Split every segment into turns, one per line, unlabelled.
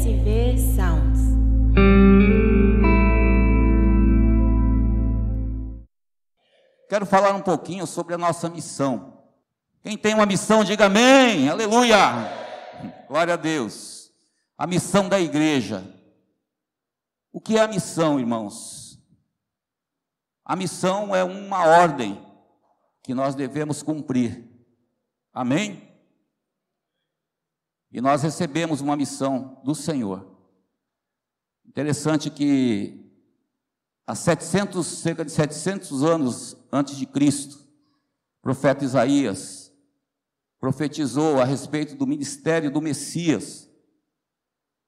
SV Sounds.
Quero falar um pouquinho sobre a nossa missão. Quem tem uma missão, diga amém, aleluia, glória a Deus. A missão da igreja. O que é a missão, irmãos? A missão é uma ordem que nós devemos cumprir, amém? E nós recebemos uma missão do Senhor. Interessante que há cerca de 700 anos antes de Cristo, o profeta Isaías profetizou a respeito do ministério do Messias.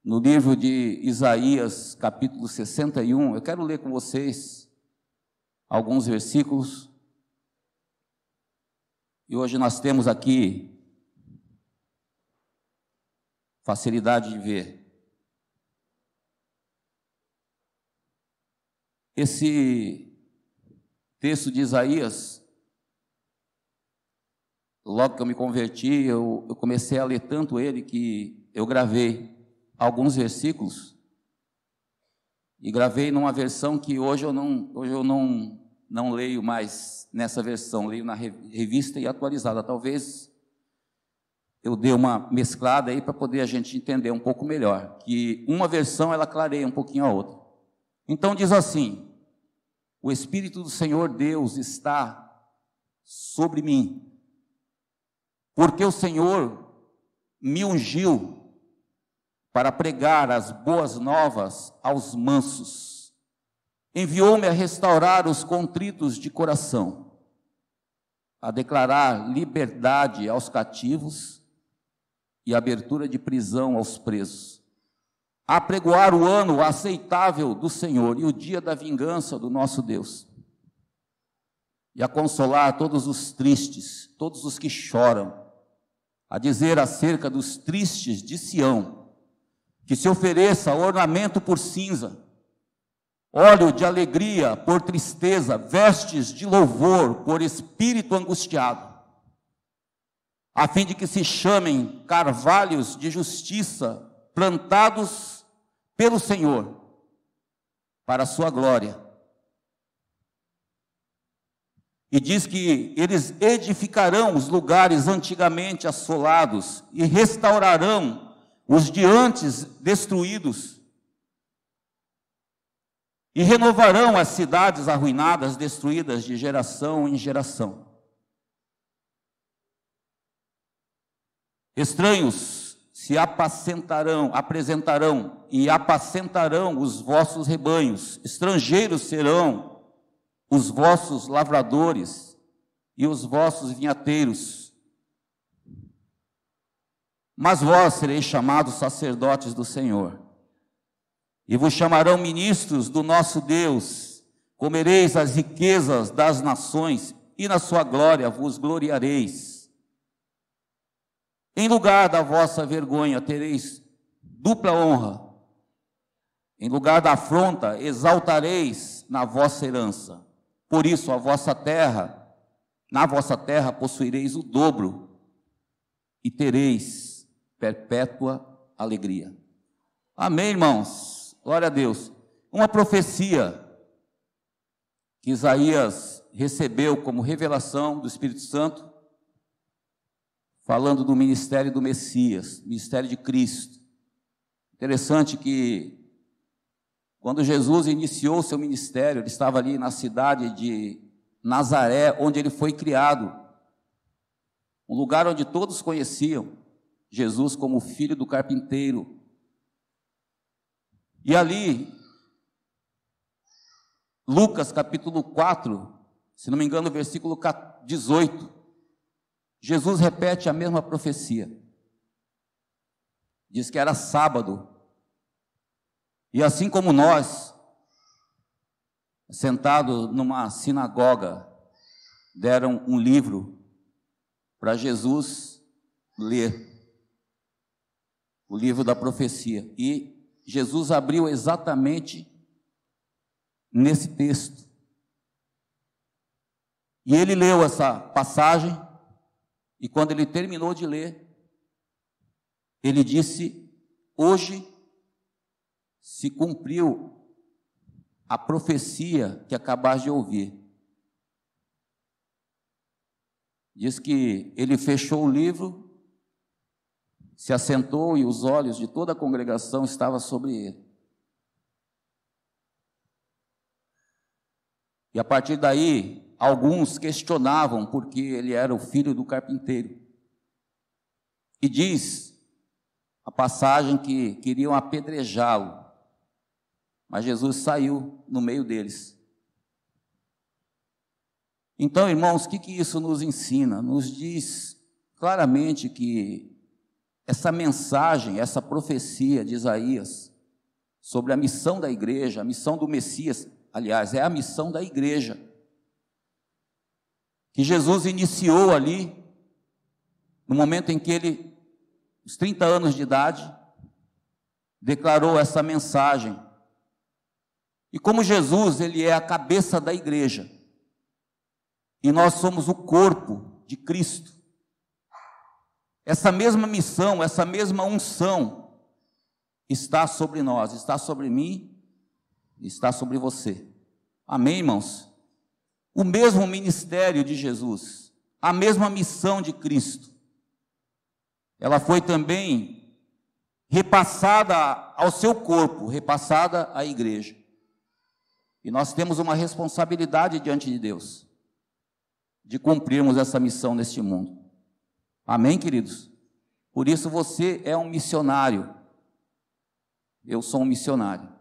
No livro de Isaías, capítulo 61, eu quero ler com vocês alguns versículos. E hoje nós temos aqui facilidade de ver. Esse texto de Isaías, logo que eu me converti, eu comecei a ler tanto ele que eu gravei alguns versículos e gravei numa versão que hoje eu não leio mais nessa versão, leio na revista e atualizada. Talvez eu dê uma mesclada aí para poder a gente entender um pouco melhor, que uma versão ela clareia um pouquinho a outra. Então diz assim: o Espírito do Senhor Deus está sobre mim, porque o Senhor me ungiu para pregar as boas novas aos mansos, enviou-me a restaurar os contritos de coração, a declarar liberdade aos cativos e abertura de prisão aos presos, a apregoar o ano aceitável do Senhor e o dia da vingança do nosso Deus, e a consolar todos os tristes, todos os que choram, a dizer acerca dos tristes de Sião, que se ofereça ornamento por cinza, óleo de alegria por tristeza, vestes de louvor por espírito angustiado, a fim de que se chamem carvalhos de justiça, plantados pelo Senhor, para a sua glória. E diz que eles edificarão os lugares antigamente assolados e restaurarão os de antes destruídos, e renovarão as cidades arruinadas, destruídas de geração em geração. Estranhos se apresentarão e apacentarão os vossos rebanhos, estrangeiros serão os vossos lavradores e os vossos vinhateiros. Mas vós sereis chamados sacerdotes do Senhor, e vos chamarão ministros do nosso Deus. Comereis as riquezas das nações, e na sua glória vos gloriareis. Em lugar da vossa vergonha tereis dupla honra, em lugar da afronta exaltareis na vossa herança. Por isso na vossa terra possuireis o dobro, e tereis perpétua alegria. Amém, irmãos? Glória a Deus. Uma profecia que Isaías recebeu como revelação do Espírito Santo, falando do ministério do Messias, ministério de Cristo. Interessante que quando Jesus iniciou seu ministério, ele estava ali na cidade de Nazaré, onde ele foi criado, um lugar onde todos conheciam Jesus como filho do carpinteiro. E ali, Lucas capítulo 4, se não me engano, versículo 18, Jesus repete a mesma profecia. Diz que era sábado, e assim como nós, sentados numa sinagoga, deram um livro para Jesus ler, o livro da profecia, e Jesus abriu exatamente nesse texto, e ele leu essa passagem, e quando ele terminou de ler, ele disse: hoje se cumpriu a profecia que acabaste de ouvir. Diz que ele fechou o livro, se assentou e os olhos de toda a congregação estavam sobre ele. E a partir daí, alguns questionavam porque ele era o filho do carpinteiro. E diz a passagem que queriam apedrejá-lo, mas Jesus saiu no meio deles. Então, irmãos, o que isso nos ensina? Nos diz claramente que essa mensagem, essa profecia de Isaías sobre a missão da igreja, a missão do Messias, aliás, é a missão da igreja, que Jesus iniciou ali, no momento em que ele, aos 30 anos de idade, declarou essa mensagem. E como Jesus, ele é a cabeça da igreja, e nós somos o corpo de Cristo, essa mesma missão, essa mesma unção está sobre nós, está sobre mim, está sobre você. Amém, irmãos? O mesmo ministério de Jesus, a mesma missão de Cristo, ela foi também repassada ao seu corpo, repassada à igreja. E nós temos uma responsabilidade diante de Deus, de cumprirmos essa missão neste mundo. Amém, queridos? Por isso você é um missionário. Eu sou um missionário.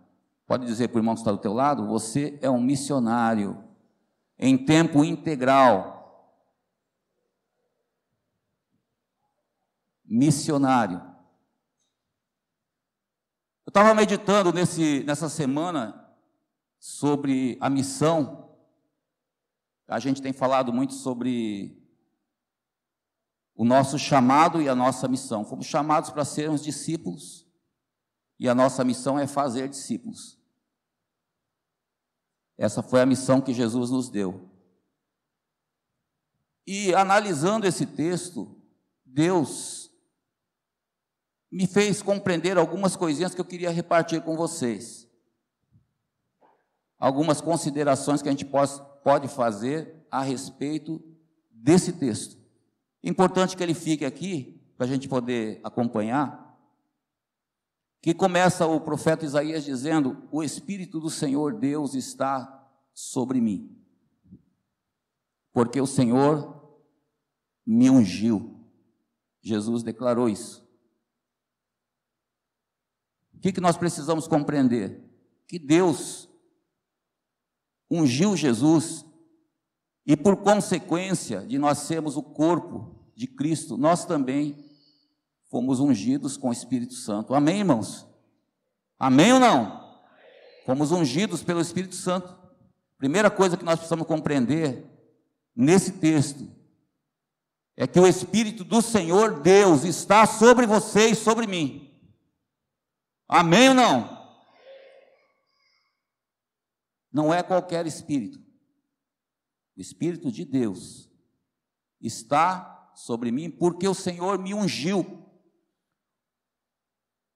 Pode dizer para o irmão que está do teu lado, você é um missionário em tempo integral. Missionário. Eu estava meditando nessa semana sobre a missão. A gente tem falado muito sobre o nosso chamado e a nossa missão. Fomos chamados para sermos discípulos, e a nossa missão é fazer discípulos. Essa foi a missão que Jesus nos deu. E analisando esse texto, Deus me fez compreender algumas coisinhas que eu queria repartir com vocês. Algumas considerações que a gente pode fazer a respeito desse texto. Importante que ele fique aqui, para a gente poder acompanhar, que começa o profeta Isaías dizendo: o Espírito do Senhor Deus está sobre mim, porque o Senhor me ungiu. Jesus declarou isso. O que nós precisamos compreender? Que Deus ungiu Jesus, e por consequência de nós sermos o corpo de Cristo, nós também fomos ungidos com o Espírito Santo. Amém, irmãos? Amém ou não? Fomos ungidos pelo Espírito Santo. Primeira coisa que nós precisamos compreender nesse texto é que o Espírito do Senhor Deus está sobre você e sobre mim. Amém ou não? Não é qualquer Espírito. O Espírito de Deus está sobre mim porque o Senhor me ungiu.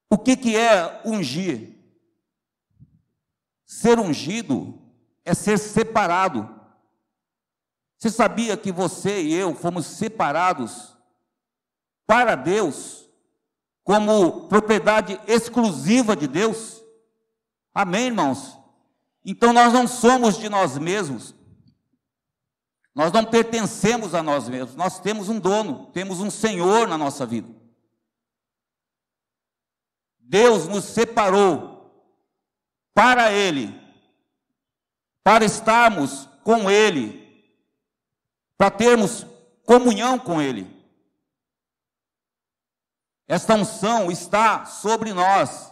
O que é ungir? Ser ungido é ser separado. Você sabia que você e eu fomos separados para Deus, como propriedade exclusiva de Deus? Amém, irmãos? Então nós não somos de nós mesmos. Nós não pertencemos a nós mesmos, nós temos um dono, temos um Senhor na nossa vida. Deus nos separou para Ele, para estarmos com Ele, para termos comunhão com Ele. Esta unção está sobre nós,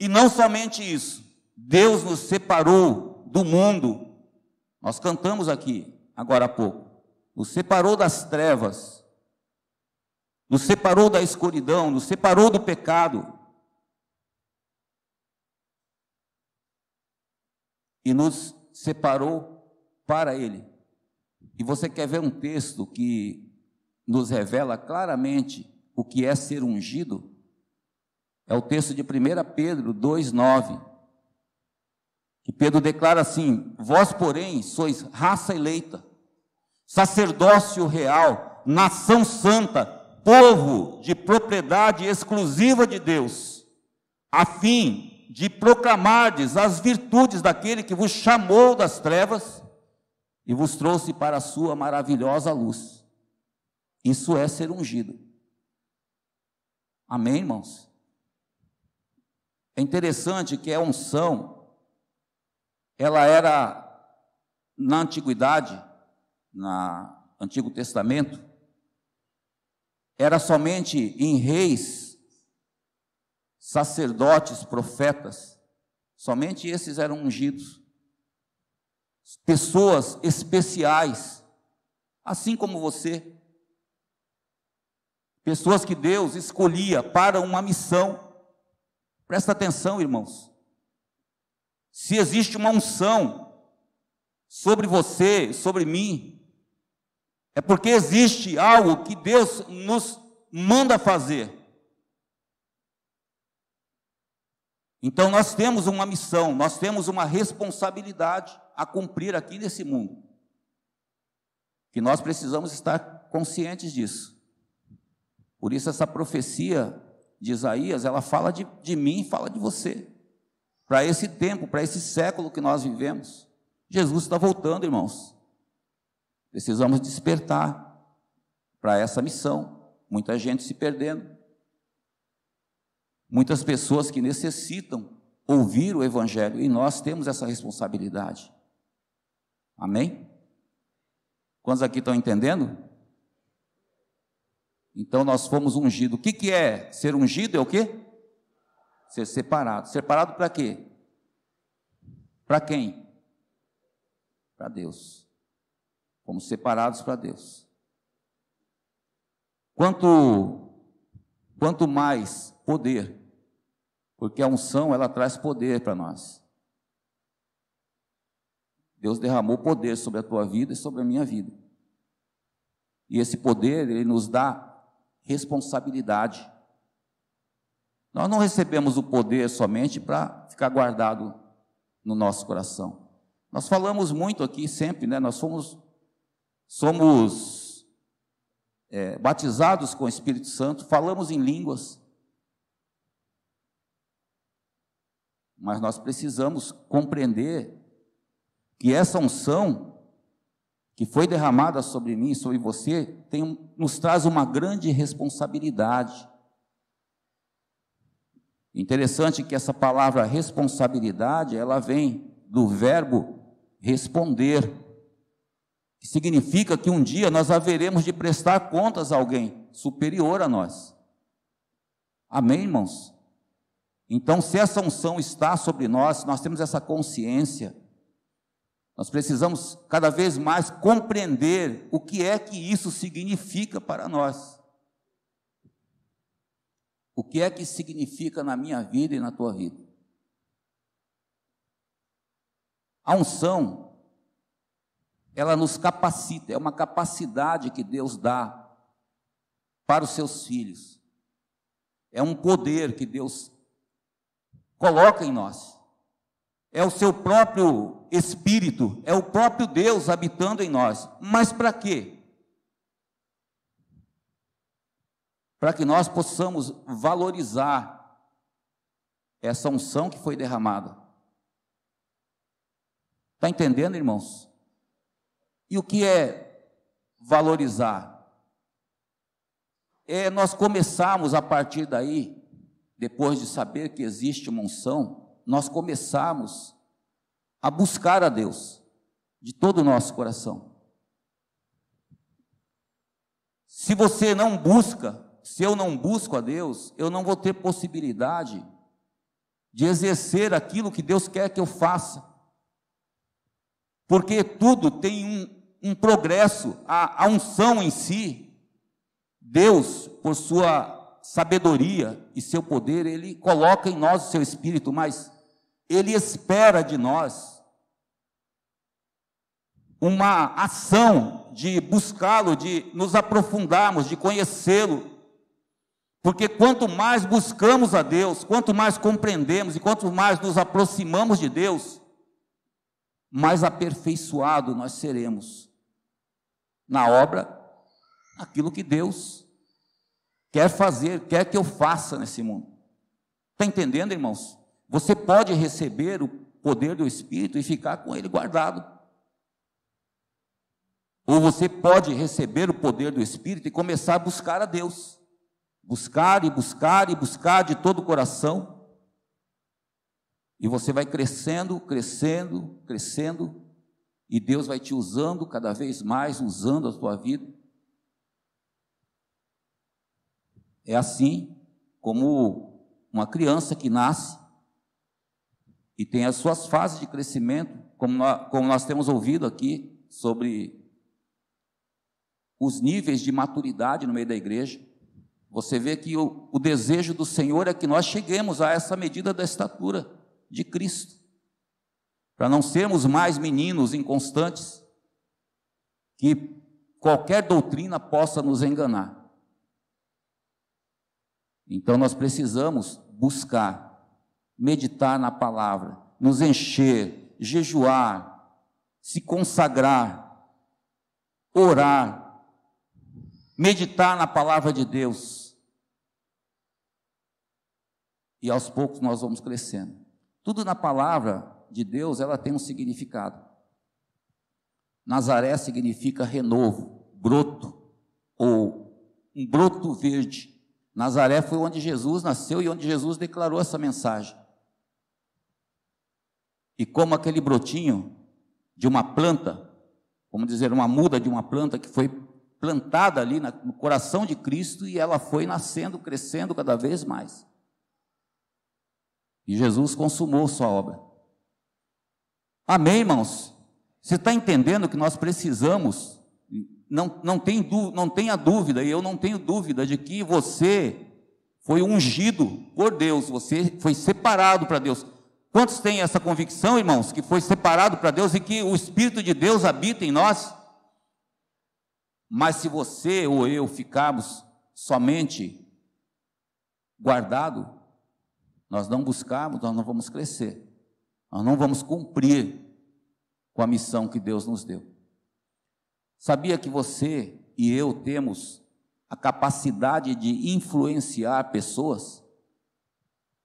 e não somente isso, Deus nos separou do mundo. Nós cantamos aqui agora há pouco, nos separou das trevas, nos separou da escuridão, nos separou do pecado, e nos separou para Ele. E você quer ver um texto que nos revela claramente o que é ser ungido? É o texto de 1 Pedro 2,9, que Pedro declara assim: vós, porém, sois raça eleita, sacerdócio real, nação santa, povo de propriedade exclusiva de Deus, a fim de proclamardes as virtudes daquele que vos chamou das trevas e vos trouxe para a sua maravilhosa luz. Isso é ser ungido. Amém, irmãos? É interessante que a unção, ela era, na antiguidade, no Antigo Testamento, era somente em reis, sacerdotes, profetas, somente esses eram ungidos. Pessoas especiais, assim como você. Pessoas que Deus escolhia para uma missão. Presta atenção, irmãos. Se existe uma unção sobre você, sobre mim, é porque existe algo que Deus nos manda fazer. Então nós temos uma missão, nós temos uma responsabilidade a cumprir aqui nesse mundo. Que nós precisamos estar conscientes disso. Por isso essa profecia de Isaías, ela fala de mim, fala de você. Para esse tempo, para esse século que nós vivemos. Jesus está voltando, irmãos. Precisamos despertar para essa missão. Muita gente se perdendo. Muitas pessoas que necessitam ouvir o Evangelho. E nós temos essa responsabilidade. Amém? Quantos aqui estão entendendo? Então nós fomos ungidos. O que é ser ungido? É o quê? Ser separado. Separado para quê? Para quem? Para Deus. Fomos separados para Deus. Quanto mais poder, porque a unção, ela traz poder para nós. Deus derramou poder sobre a tua vida e sobre a minha vida. E esse poder, ele nos dá responsabilidade. Nós não recebemos o poder somente para ficar guardado no nosso coração. Nós falamos muito aqui sempre, né? Nós somos batizados com o Espírito Santo, falamos em línguas, mas nós precisamos compreender que essa unção que foi derramada sobre mim e sobre você nos traz uma grande responsabilidade. Interessante que essa palavra responsabilidade, ela vem do verbo responder, que significa que um dia nós haveremos de prestar contas a alguém superior a nós. Amém, irmãos? Então, se essa unção está sobre nós, nós temos essa consciência, nós precisamos cada vez mais compreender o que é que isso significa para nós. O que é que significa na minha vida e na tua vida? A unção, ela nos capacita, é uma capacidade que Deus dá para os seus filhos. É um poder que Deus coloca em nós. É o seu próprio Espírito, é o próprio Deus habitando em nós. Mas para quê? Para que nós possamos valorizar essa unção que foi derramada. Está entendendo, irmãos? E o que é valorizar? É nós começarmos a partir daí, depois de saber que existe uma unção, nós começarmos a buscar a Deus de todo o nosso coração. Se você não busca, se eu não busco a Deus, eu não vou ter possibilidade de exercer aquilo que Deus quer que eu faça. Porque tudo tem um progresso, a unção em si, Deus, por sua sabedoria e seu poder, Ele coloca em nós o seu Espírito, mas Ele espera de nós uma ação de buscá-lo, de nos aprofundarmos, de conhecê-lo. Porque quanto mais buscamos a Deus, quanto mais compreendemos e quanto mais nos aproximamos de Deus, mais aperfeiçoado nós seremos na obra, aquilo que Deus quer fazer, quer que eu faça nesse mundo. Está entendendo, irmãos? Você pode receber o poder do Espírito e ficar com ele guardado. Ou você pode receber o poder do Espírito e começar a buscar a Deus. Buscar e buscar e buscar de todo o coração. E você vai crescendo, crescendo, crescendo. E Deus vai te usando cada vez mais, usando a sua vida. É assim como uma criança que nasce e tem as suas fases de crescimento, como nós temos ouvido aqui sobre os níveis de maturidade no meio da igreja. Você vê que o desejo do Senhor é que nós cheguemos a essa medida da estatura de Cristo, para não sermos mais meninos inconstantes, que qualquer doutrina possa nos enganar. Então nós precisamos buscar, meditar na palavra, nos encher, jejuar, se consagrar, orar, meditar na palavra de Deus. E aos poucos nós vamos crescendo. Tudo na palavra de Deus, ela tem um significado. Nazaré significa renovo, broto, ou um broto verde. Nazaré foi onde Jesus nasceu e onde Jesus declarou essa mensagem. E como aquele brotinho de uma planta, vamos dizer, uma muda de uma planta que foi plantada ali no coração de Cristo e ela foi nascendo, crescendo cada vez mais. E Jesus consumou sua obra. Amém, irmãos? Você está entendendo que nós precisamos, não tenha dúvida, e eu não tenho dúvida de que você foi ungido por Deus, você foi separado para Deus. Quantos têm essa convicção, irmãos, que foi separado para Deus e que o Espírito de Deus habita em nós? Mas se você ou eu ficarmos somente guardado, nós não buscarmos, nós não vamos crescer, nós não vamos cumprir com a missão que Deus nos deu. Sabia que você e eu temos a capacidade de influenciar pessoas?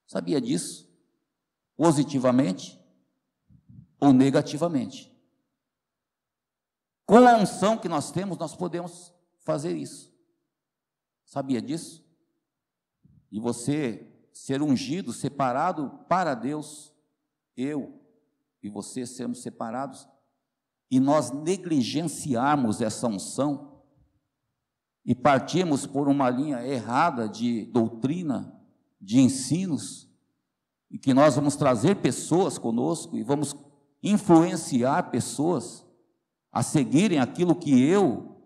Sabia disso? Positivamente ou negativamente? Com a unção que nós temos, nós podemos fazer isso. Sabia disso? E você ser ungido, separado para Deus, eu e você sermos separados, e nós negligenciarmos essa unção e partirmos por uma linha errada de doutrina, de ensinos, e que nós vamos trazer pessoas conosco e vamos influenciar pessoas a seguirem aquilo que eu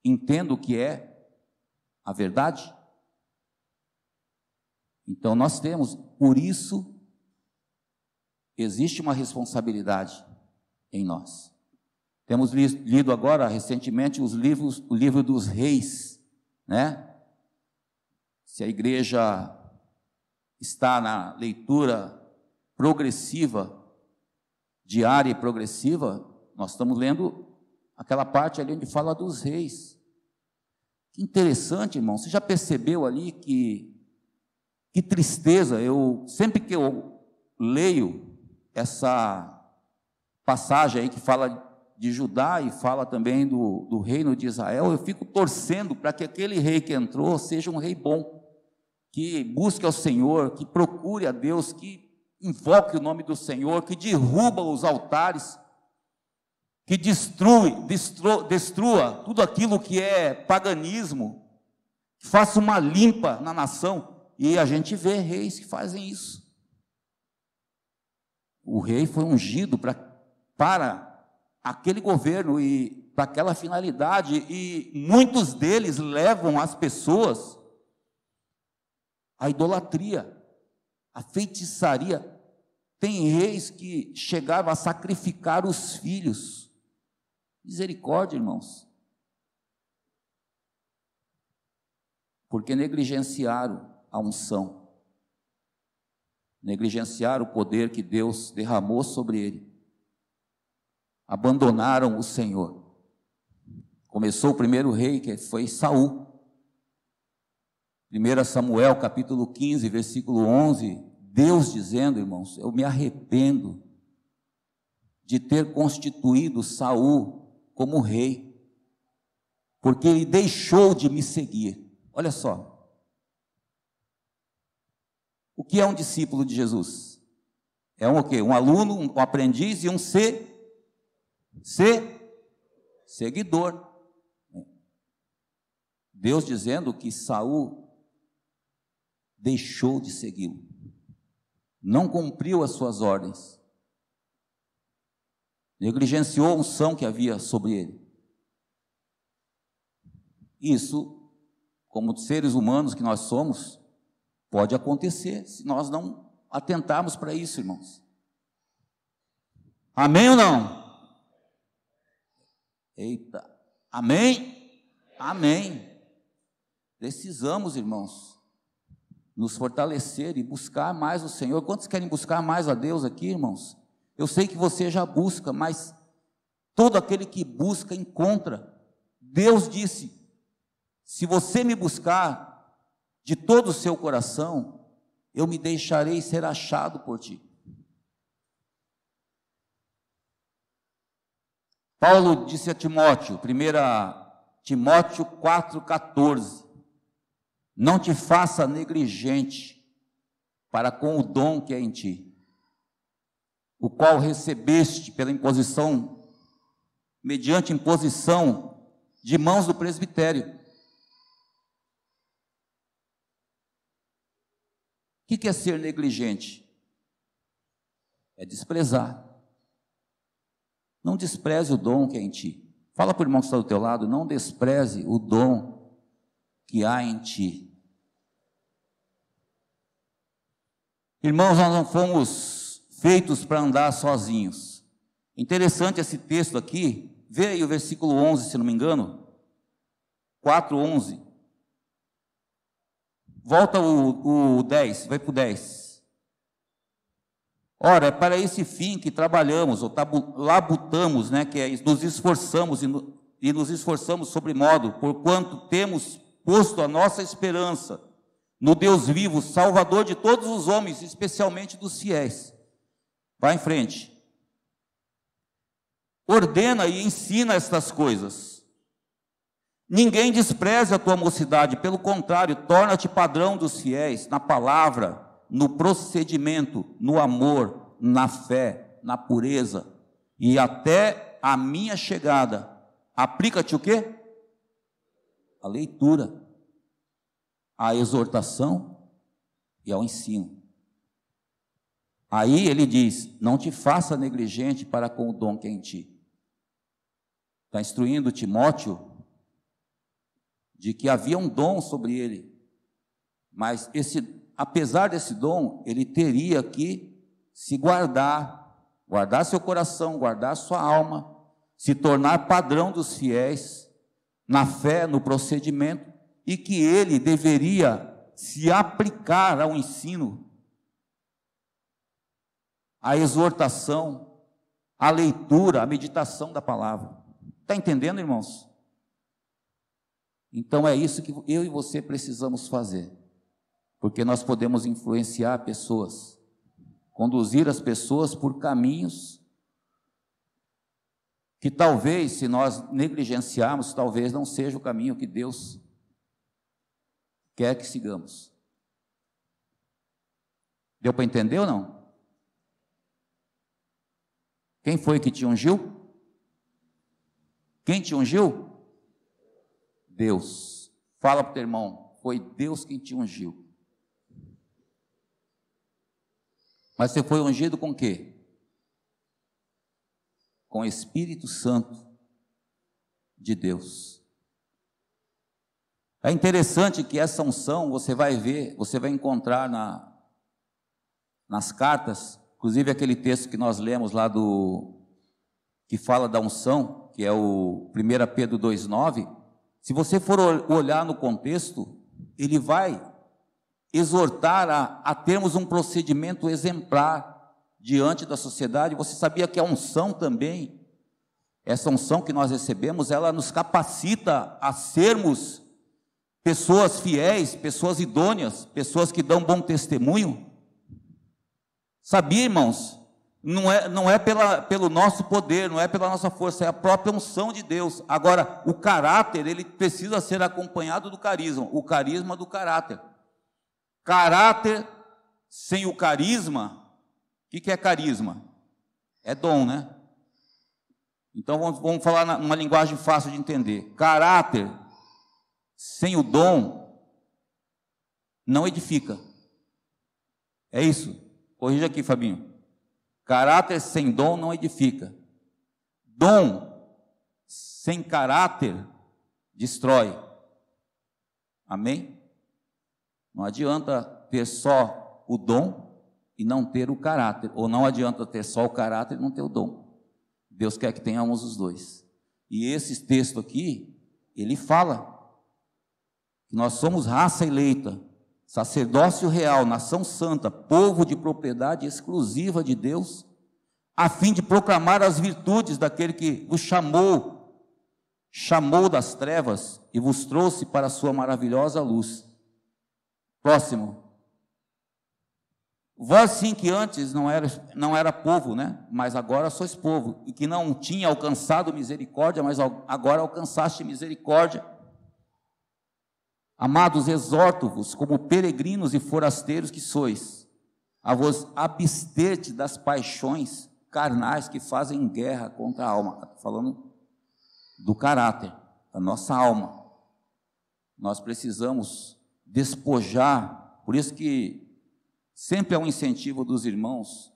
entendo que é a verdade. Então nós temos, por isso, existe uma responsabilidade em nós. Temos lido agora, recentemente, o livro dos reis, né? Se a igreja está na leitura progressiva, diária e progressiva, nós estamos lendo aquela parte ali onde fala dos reis. Que interessante, irmão, você já percebeu ali que tristeza, sempre que eu leio essa passagem aí que fala de Judá e fala também do reino de Israel, eu fico torcendo para que aquele rei que entrou seja um rei bom, que busque ao Senhor, que procure a Deus, que invoque o nome do Senhor, que derruba os altares, que destrua tudo aquilo que é paganismo, que faça uma limpa na nação. E a gente vê reis que fazem isso. O rei foi ungido para aquele governo e para aquela finalidade, e muitos deles levam as pessoas à idolatria, à feitiçaria. Tem reis que chegavam a sacrificar os filhos. Misericórdia, irmãos. porque negligenciaram a unção, negligenciaram o poder que Deus derramou sobre ele, abandonaram o Senhor. Começou o primeiro rei, que foi Saul. 1 Samuel, capítulo 15, versículo 11, Deus dizendo, irmãos, eu me arrependo de ter constituído Saul como rei, porque ele deixou de me seguir. Olha só, o que é um discípulo de Jesus? É um o quê? Um aluno, um aprendiz e um seguidor. Deus dizendo que Saul deixou de segui-lo, não cumpriu as suas ordens, negligenciou a unção que havia sobre ele. Isso, como seres humanos que nós somos, pode acontecer se nós não atentarmos para isso, irmãos. Amém ou não? Eita, amém? Amém. Precisamos, irmãos, nos fortalecer e buscar mais o Senhor. Quantos querem buscar mais a Deus aqui, irmãos? Eu sei que você já busca, mas todo aquele que busca, encontra. Deus disse, se você me buscar de todo o seu coração, eu me deixarei ser achado por ti. Paulo disse a Timóteo, 1 Timóteo 4,14, não te faça negligente para com o dom que é em ti, o qual recebeste pela imposição, mediante imposição de mãos do presbitério. O que é ser negligente? É desprezar. Não despreze o dom que é em ti. Fala para o irmão que está do teu lado, não despreze o dom que há em ti. Irmãos, nós não fomos feitos para andar sozinhos. Interessante esse texto aqui, vê aí o versículo 11, se não me engano, 4:11. Volta o 10, vai para o 10. Ora, é para esse fim que trabalhamos, ou labutamos, né, que é nos esforçamos e nos esforçamos sobremodo, porquanto temos posto a nossa esperança no Deus vivo, Salvador de todos os homens, especialmente dos fiéis. Vai em frente. Ordena e ensina estas coisas. Ninguém despreze a tua mocidade, pelo contrário, torna-te padrão dos fiéis, na palavra, no procedimento, no amor, na fé, na pureza, e até a minha chegada. Aplica-te o quê? A leitura, a exortação e ao ensino. Aí ele diz, não te faça negligente para com o dom que é em ti. Está instruindo Timóteo de que havia um dom sobre ele, mas apesar desse dom, ele teria que se guardar seu coração, guardar sua alma, se tornar padrão dos fiéis, na fé, no procedimento, e que ele deveria se aplicar ao ensino, à exortação, à leitura, à meditação da palavra. Está entendendo, irmãos? Então é isso que eu e você precisamos fazer, porque nós podemos influenciar pessoas, conduzir as pessoas por caminhos que talvez, se nós negligenciarmos, talvez não seja o caminho que Deus quer que sigamos. Deu para entender ou não? Quem foi que te ungiu? Quem te ungiu? Deus. Fala para o teu irmão, foi Deus quem te ungiu. Mas você foi ungido com o quê? Com o Espírito Santo de Deus. É interessante que essa unção, você vai ver, você vai encontrar nas cartas, inclusive aquele texto que nós lemos lá que fala da unção, que é o 1 Pedro 2,9, se você for olhar no contexto, ele vai exortar a termos um procedimento exemplar diante da sociedade. Você sabia que a unção também, essa unção que nós recebemos, ela nos capacita a sermos pessoas fiéis, pessoas idôneas, pessoas que dão bom testemunho? Sabia, irmãos? Não é pelo nosso poder, não é pela nossa força, é a própria unção de Deus. Agora, o caráter, ele precisa ser acompanhado do carisma, o carisma do caráter. Caráter sem o carisma, o que é carisma? É dom, né? Então, vamos falar numa linguagem fácil de entender. Caráter sem o dom não edifica. É isso? Corrija aqui, Fabinho. Caráter sem dom não edifica. Dom sem caráter destrói. Amém? Não adianta ter só o dom e não ter o caráter. Ou não adianta ter só o caráter e não ter o dom. Deus quer que tenhamos os dois. E esse texto aqui, ele fala que nós somos raça eleita, sacerdócio real, nação santa, povo de propriedade exclusiva de Deus, a fim de proclamar as virtudes daquele que vos chamou das trevas e vos trouxe para a sua maravilhosa luz. Próximo. Vós sim que antes não era povo, né? Mas agora sois povo, e que não tinha alcançado misericórdia, mas agora alcançaste misericórdia. Amados, exorto-vos, como peregrinos e forasteiros que sois, a vos abster-te das paixões carnais que fazem guerra contra a alma. Está falando do caráter, da nossa alma. Nós precisamos despojar, por isso que sempre é um incentivo dos irmãos.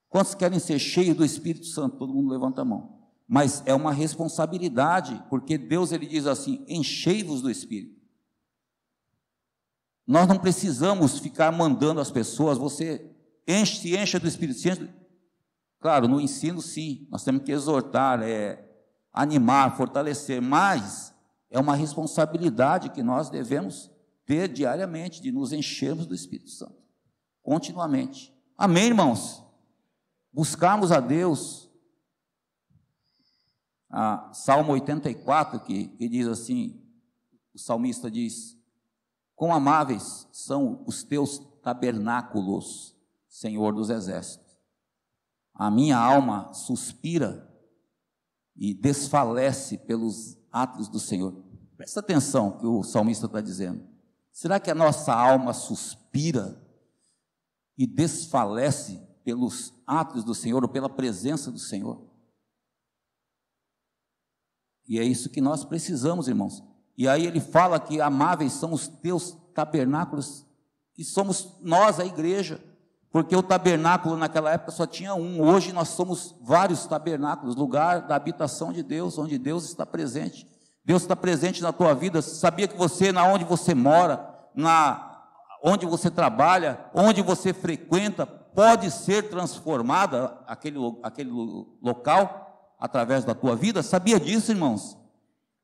Quantos querem ser cheios do Espírito Santo? Todo mundo levanta a mão. Mas é uma responsabilidade, porque Deus, ele diz assim, enchei-vos do Espírito. Nós não precisamos ficar mandando as pessoas, você se encha do Espírito Santo. Claro, no ensino sim, nós temos que exortar, animar, fortalecer, mas é uma responsabilidade que nós devemos ter diariamente, de nos enchermos do Espírito Santo, continuamente. Amém, irmãos? Buscarmos a Deus. Salmo 84, que diz assim, o salmista diz: quão amáveis são os teus tabernáculos, Senhor dos exércitos. A minha alma suspira e desfalece pelos atos do Senhor. Presta atenção no que o salmista está dizendo. Será que a nossa alma suspira e desfalece pelos atos do Senhor, ou pela presença do Senhor? E é isso que nós precisamos, irmãos. E aí ele fala que amáveis são os teus tabernáculos, que somos nós, a igreja, porque o tabernáculo naquela época só tinha um. Hoje nós somos vários tabernáculos, lugar da habitação de Deus, onde Deus está presente. Deus está presente na tua vida. Sabia que você, onde você mora, onde você trabalha, onde você frequenta, pode ser transformada aquele local através da tua vida? Sabia disso, irmãos?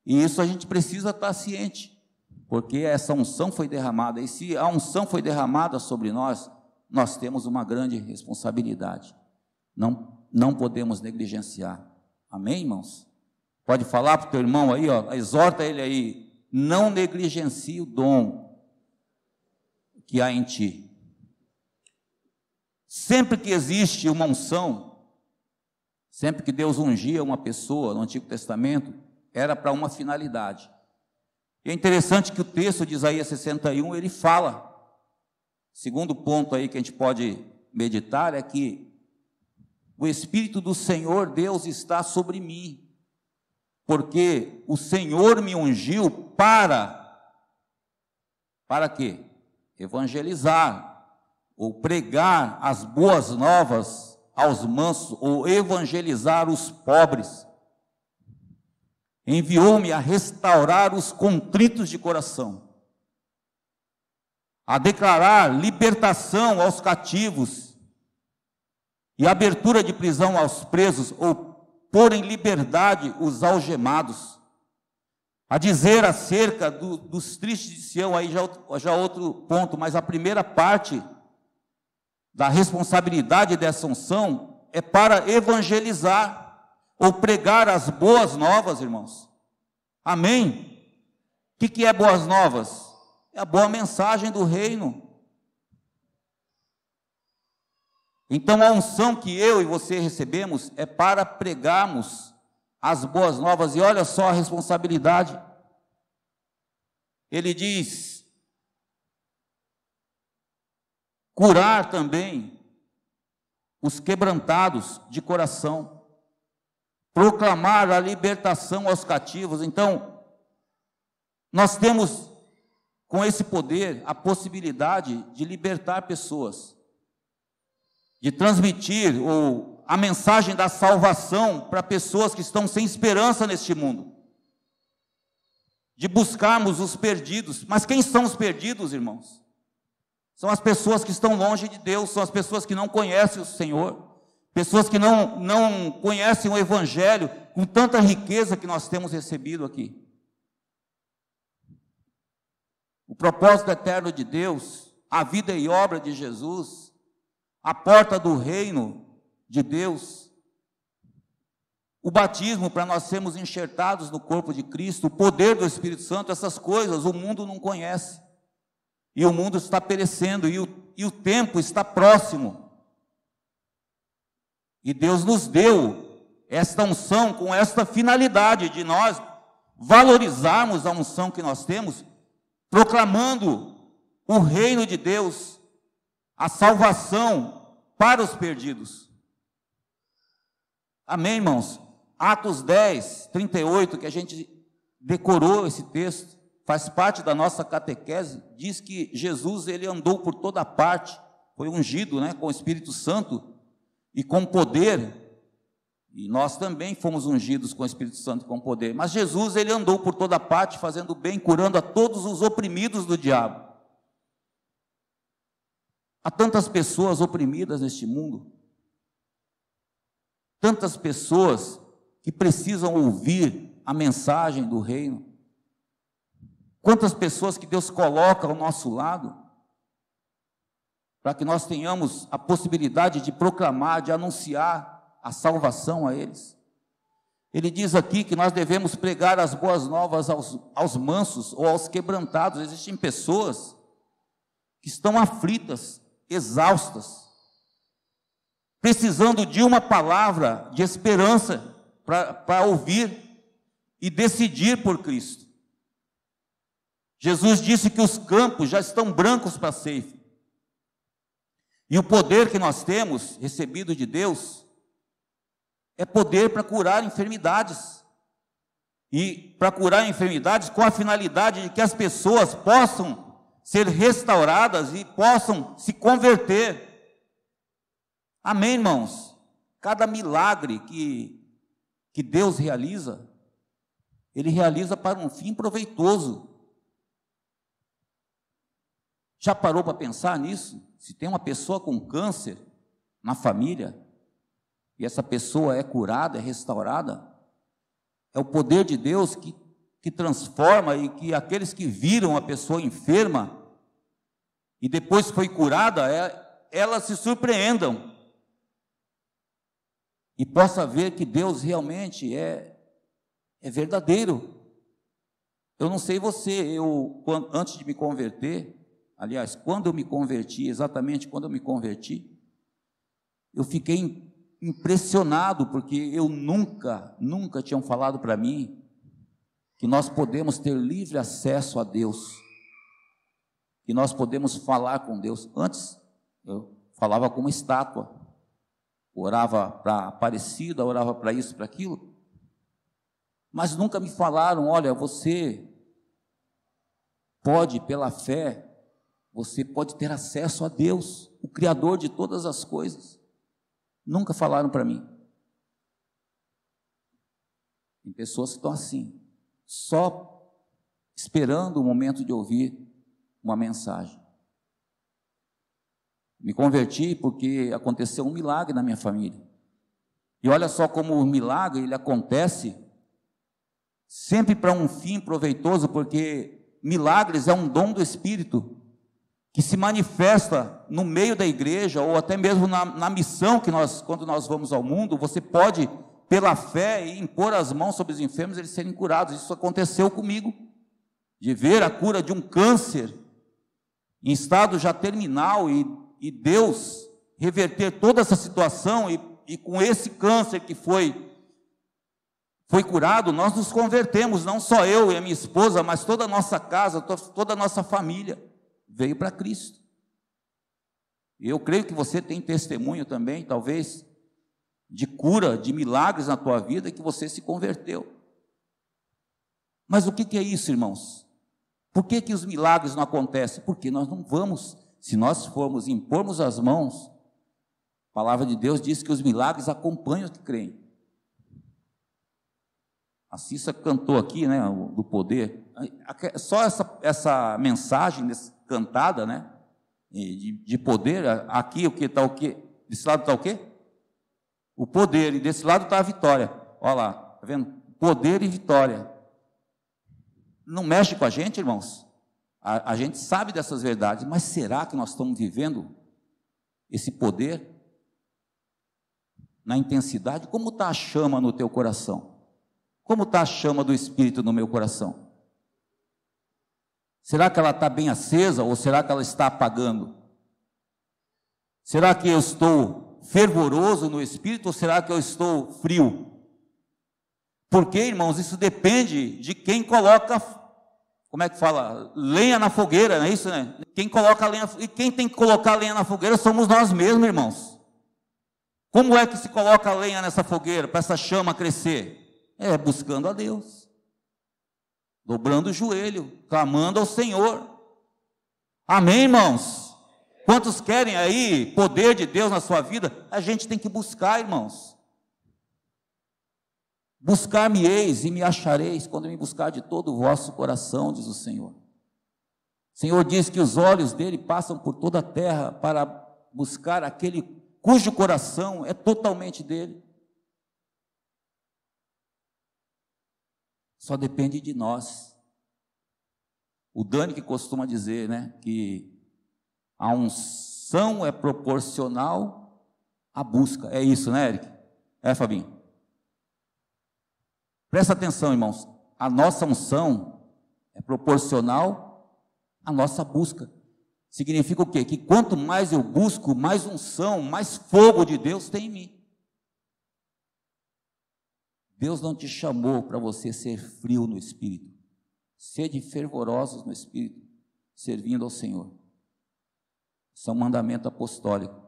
E isso a gente precisa estar ciente, porque essa unção foi derramada, e se a unção foi derramada sobre nós, nós temos uma grande responsabilidade, não podemos negligenciar. Amém, irmãos? Pode falar para o teu irmão aí, exorta ele aí, não negligencie o dom que há em ti. Sempre que existe uma unção, sempre que Deus ungia uma pessoa no Antigo Testamento, era para uma finalidade. E é interessante que o texto de Isaías 61, ele fala, segundo ponto aí que a gente pode meditar, é que o Espírito do Senhor Deus está sobre mim, porque o Senhor me ungiu para quê? Evangelizar, ou pregar as boas novas aos mansos, ou evangelizar os pobres. Enviou-me a restaurar os contritos de coração, a declarar libertação aos cativos e abertura de prisão aos presos, ou pôr em liberdade os algemados, a dizer acerca dos tristes de Sião, aí já outro ponto, mas a primeira parte da responsabilidade dessa unção é para evangelizar ou pregar as boas novas, irmãos. Amém? O que é boas novas? É a boa mensagem do reino. Então a unção que eu e você recebemos é para pregarmos as boas novas, e olha só a responsabilidade. Ele diz: curar também os quebrantados de coração, proclamar a libertação aos cativos. Então, nós temos com esse poder a possibilidade de libertar pessoas, de transmitir a mensagem da salvação para pessoas que estão sem esperança neste mundo, de buscarmos os perdidos. Mas quem são os perdidos, irmãos? São as pessoas que estão longe de Deus, são as pessoas que não conhecem o Senhor, pessoas que não conhecem o Evangelho com tanta riqueza que nós temos recebido aqui. O propósito eterno de Deus, a vida e obra de Jesus, a porta do reino de Deus, o batismo para nós sermos enxertados no corpo de Cristo, o poder do Espírito Santo, essas coisas o mundo não conhece, e o mundo está perecendo, e o tempo está próximo, e Deus nos deu esta unção com esta finalidade de nós valorizarmos a unção que nós temos, proclamando o reino de Deus, a salvação para os perdidos. Amém, irmãos? Atos 10, 38, que a gente decorou esse texto, faz parte da nossa catequese, diz que Jesus, ele andou por toda parte, foi ungido, com o Espírito Santo e com poder, e nós também fomos ungidos com o Espírito Santo e com poder, mas Jesus, ele andou por toda parte, fazendo bem, curando a todos os oprimidos do diabo. Há tantas pessoas oprimidas neste mundo, tantas pessoas que precisam ouvir a mensagem do reino, quantas pessoas que Deus coloca ao nosso lado, para que nós tenhamos a possibilidade de proclamar, de anunciar a salvação a eles. Ele diz aqui que nós devemos pregar as boas novas aos mansos ou aos quebrantados. Existem pessoas que estão aflitas, exaustas, precisando de uma palavra de esperança para ouvir e decidir por Cristo. Jesus disse que os campos já estão brancos para a ceifa. E o poder que nós temos recebido de Deus é poder para curar enfermidades. E para curar enfermidades com a finalidade de que as pessoas possam ser restauradas e possam se converter. Amém, irmãos? Cada milagre que Deus realiza, Ele realiza para um fim proveitoso. Já parou para pensar nisso? Se tem uma pessoa com câncer na família, e essa pessoa é curada, é restaurada, é o poder de Deus que transforma, e que aqueles que viram a pessoa enferma, e depois foi curada, elas se surpreendam, e possa ver que Deus realmente é verdadeiro. Eu não sei você, antes de me converter, aliás, quando eu me converti, exatamente quando eu me converti, eu fiquei impressionado, porque eu nunca tinham falado para mim que nós podemos ter livre acesso a Deus, que nós podemos falar com Deus. Antes, eu falava com uma estátua, orava para Aparecida, orava para isso, para aquilo, mas nunca me falaram: olha, você pode, pela fé, você pode ter acesso a Deus, o Criador de todas as coisas. Nunca falaram para mim. Tem pessoas que estão assim, só esperando o momento de ouvir uma mensagem. Me converti porque aconteceu um milagre na minha família. E olha só como o milagre, ele acontece sempre para um fim proveitoso, porque milagres é um dom do Espírito, que se manifesta no meio da igreja, ou até mesmo na missão que quando nós vamos ao mundo, você pode, pela fé, impor as mãos sobre os enfermos, eles serem curados. Isso aconteceu comigo, de ver a cura de um câncer, em estado já terminal, e Deus reverter toda essa situação, e com esse câncer que foi curado, nós nos convertemos, não só eu e a minha esposa, mas toda a nossa casa, toda a nossa família, veio para Cristo. Eu creio que você tem testemunho também, talvez, de cura, de milagres na tua vida, que você se converteu. Mas o que é isso, irmãos? Por que os milagres não acontecem? Porque nós não vamos, se nós formos impormos as mãos, a palavra de Deus diz que os milagres acompanham os que creem. A Cissa cantou aqui, né, do poder. Só essa mensagem cantada, né, de poder. Aqui o que está o quê? Desse lado está o quê? O poder, e desse lado está a vitória. Olha lá, está vendo? Poder e vitória. Não mexe com a gente, irmãos? A gente sabe dessas verdades, mas será que nós estamos vivendo esse poder na intensidade? Como está a chama no teu coração? Como está a chama do Espírito no meu coração? Será que ela está bem acesa ou será que ela está apagando? Será que eu estou fervoroso no Espírito ou será que eu estou frio? Porque, irmãos, isso depende de quem coloca, como é que fala? Lenha na fogueira, não é isso, né? Quem coloca lenha, e quem tem que colocar lenha na fogueira somos nós mesmos, irmãos. Como é que se coloca a lenha nessa fogueira, para essa chama crescer? É buscando a Deus, dobrando o joelho, clamando ao Senhor. Amém, irmãos? Quantos querem aí poder de Deus na sua vida? A gente tem que buscar, irmãos. Buscar-me-eis e me achareis, quando me buscar de todo o vosso coração, diz o Senhor. O Senhor diz que os olhos dele passam por toda a terra para buscar aquele cujo coração é totalmente dele. Só depende de nós. O Dani que costuma dizer, né, que a unção é proporcional à busca. É isso, né, Eric? É, Fabinho? Presta atenção, irmãos. A nossa unção é proporcional à nossa busca. Significa o quê? Que quanto mais eu busco, mais unção, mais fogo de Deus tem em mim. Deus não te chamou para você ser frio no Espírito. Sede fervorosos no Espírito, servindo ao Senhor. Isso é um mandamento apostólico.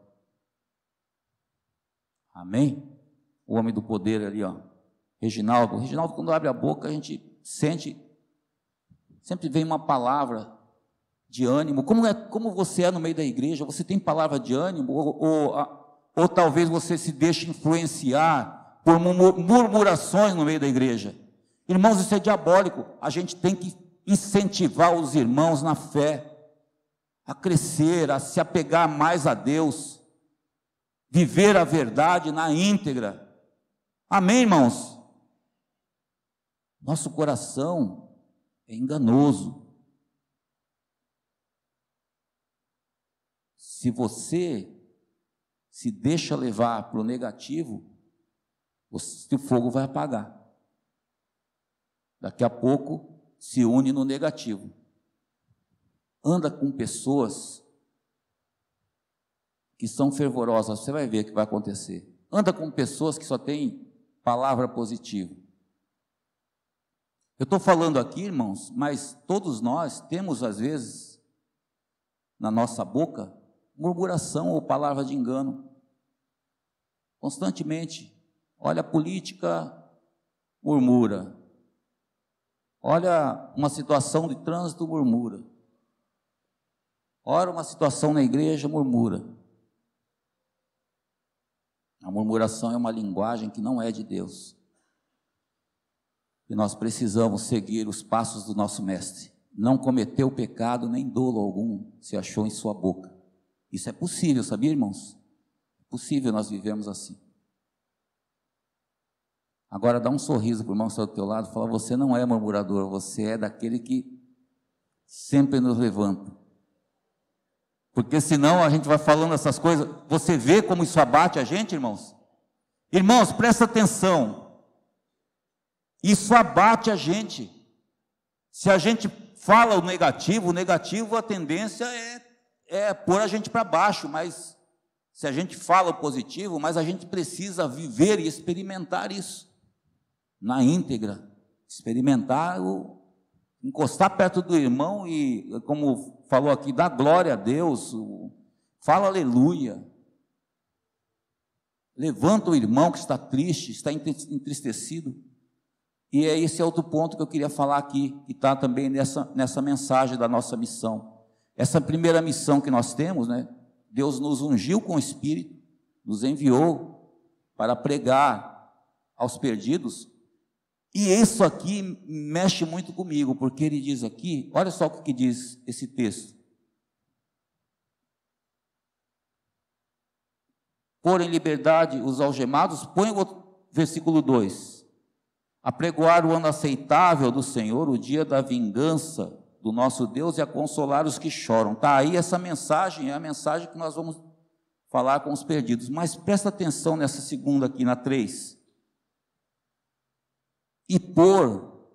Amém? O homem do poder ali, ó. Reginaldo, quando abre a boca, a gente sente, sempre vem uma palavra de ânimo. Como você é no meio da igreja? Você tem palavra de ânimo? Ou talvez você se deixe influenciar por murmurações no meio da igreja? Irmãos, isso é diabólico. A gente tem que incentivar os irmãos na fé, a crescer, a se apegar mais a Deus, viver a verdade na íntegra. Amém, irmãos? Nosso coração é enganoso. Se você se deixa levar para o negativo, o fogo vai apagar. Daqui a pouco se une no negativo. Anda com pessoas que são fervorosas, você vai ver o que vai acontecer. Anda com pessoas que só têm palavra positiva. Eu estou falando aqui, irmãos, mas todos nós temos, às vezes, na nossa boca, murmuração ou palavra de engano. Constantemente. Olha a política, murmura. Olha uma situação de trânsito, murmura. Olha uma situação na igreja, murmura. A murmuração é uma linguagem que não é de Deus. E nós precisamos seguir os passos do nosso mestre. Não cometeu pecado, nem dolo algum se achou em sua boca. Isso é possível, sabia, irmãos? É possível nós vivermos assim. Agora dá um sorriso para o irmão que está do teu lado e fala: você não é murmurador, você é daquele que sempre nos levanta. Porque senão a gente vai falando essas coisas. Você vê como isso abate a gente, irmãos? Irmãos, presta atenção. Isso abate a gente. Se a gente fala o negativo, a tendência é pôr a gente para baixo, mas se a gente fala o positivo, mas a gente precisa viver e experimentar isso na íntegra, experimentar, encostar perto do irmão e, como falou aqui, dar glória a Deus, fala aleluia, levanta o irmão que está triste, está entristecido. E esse é outro ponto que eu queria falar aqui, que está também nessa mensagem da nossa missão. Essa primeira missão que nós temos, né? Deus nos ungiu com o Espírito, nos enviou para pregar aos perdidos. E isso aqui mexe muito comigo, porque ele diz aqui, olha só o que diz esse texto. Pôr em liberdade os algemados, põe o versículo 2. Apregoar o ano aceitável do Senhor, o dia da vingança do nosso Deus e a consolar os que choram. Está aí essa mensagem, é a mensagem que nós vamos falar com os perdidos. Mas presta atenção nessa segunda aqui, na 3. E pôr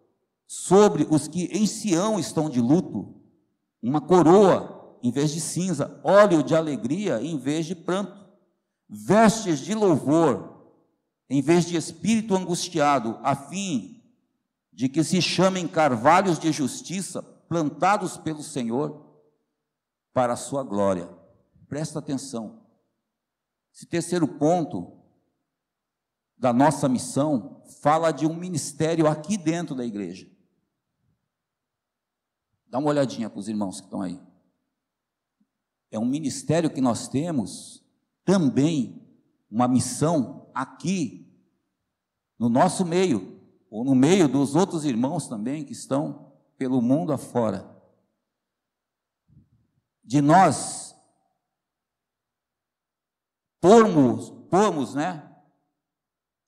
sobre os que em Sião estão de luto, uma coroa em vez de cinza, óleo de alegria em vez de pranto, vestes de louvor em vez de espírito angustiado, a fim de que se chamem carvalhos de justiça, plantados pelo Senhor, para a sua glória. Presta atenção. Esse terceiro ponto da nossa missão fala de um ministério aqui dentro da igreja. Dá uma olhadinha para os irmãos que estão aí. É um ministério que nós temos, também uma missão aqui, no nosso meio, ou no meio dos outros irmãos também que estão pelo mundo afora. De nós pormos, né,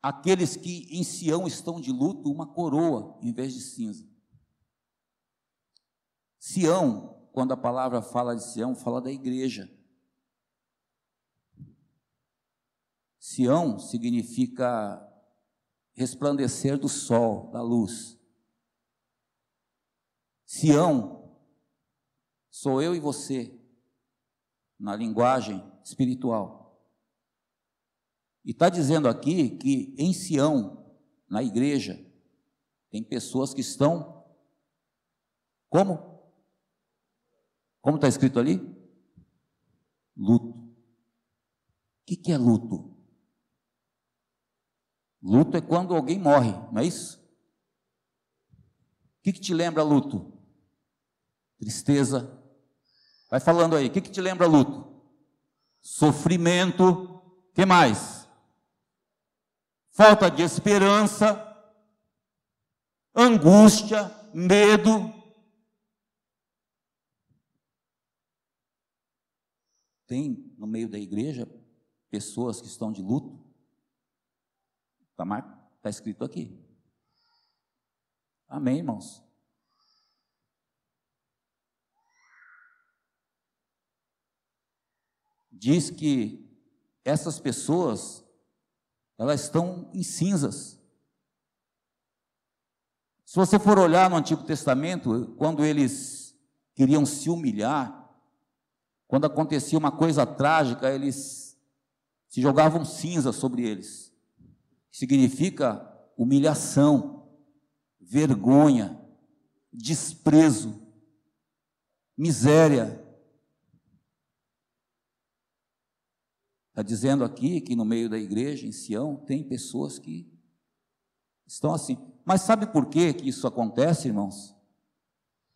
aqueles que em Sião estão de luto, uma coroa em vez de cinza. Sião, quando a palavra fala de Sião, fala da igreja. Sião significa resplandecer do sol, da luz. Sião sou eu e você, na linguagem espiritual. E está dizendo aqui que em Sião, na igreja, tem pessoas que estão, como? Como está escrito ali? Luto. O que é luto? Luto é quando alguém morre, não é isso? O que te lembra luto? Tristeza. Vai falando aí, o que te lembra luto? Sofrimento. O que mais? Falta de esperança, angústia, medo. Tem no meio da igreja pessoas que estão de luto. Está escrito aqui. Amém, irmãos? Diz que essas pessoas, elas estão em cinzas. Se você for olhar no Antigo Testamento, quando eles queriam se humilhar, quando acontecia uma coisa trágica, eles se jogavam cinza sobre eles. Significa humilhação, vergonha, desprezo, miséria. Está dizendo aqui que no meio da igreja, em Sião, tem pessoas que estão assim. Mas sabe por que isso acontece, irmãos?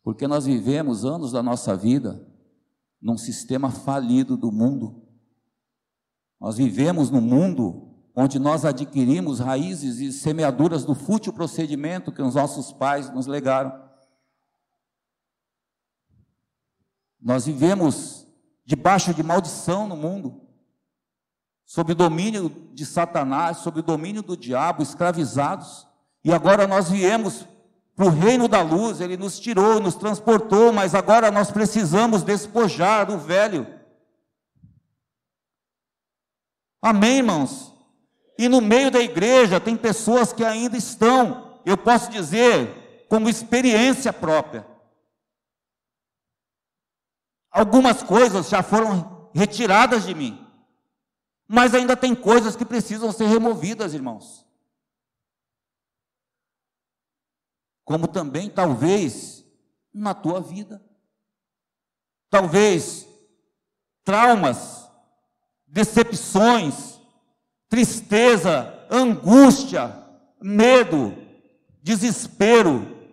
Porque nós vivemos anos da nossa vida num sistema falido do mundo. Nós vivemos num mundo onde nós adquirimos raízes e semeaduras do fútil procedimento que os nossos pais nos legaram. Nós vivemos debaixo de maldição no mundo. sob o domínio de Satanás, sob o domínio do diabo, escravizados, e agora nós viemos para o reino da luz. Ele nos tirou, nos transportou, mas agora nós precisamos despojar o velho. Amém, irmãos? E no meio da igreja tem pessoas que ainda estão, eu posso dizer, como experiência própria. Algumas coisas já foram retiradas de mim, mas ainda tem coisas que precisam ser removidas, irmãos. Como também, talvez, na tua vida. Talvez, traumas, decepções, tristeza, angústia, medo, desespero,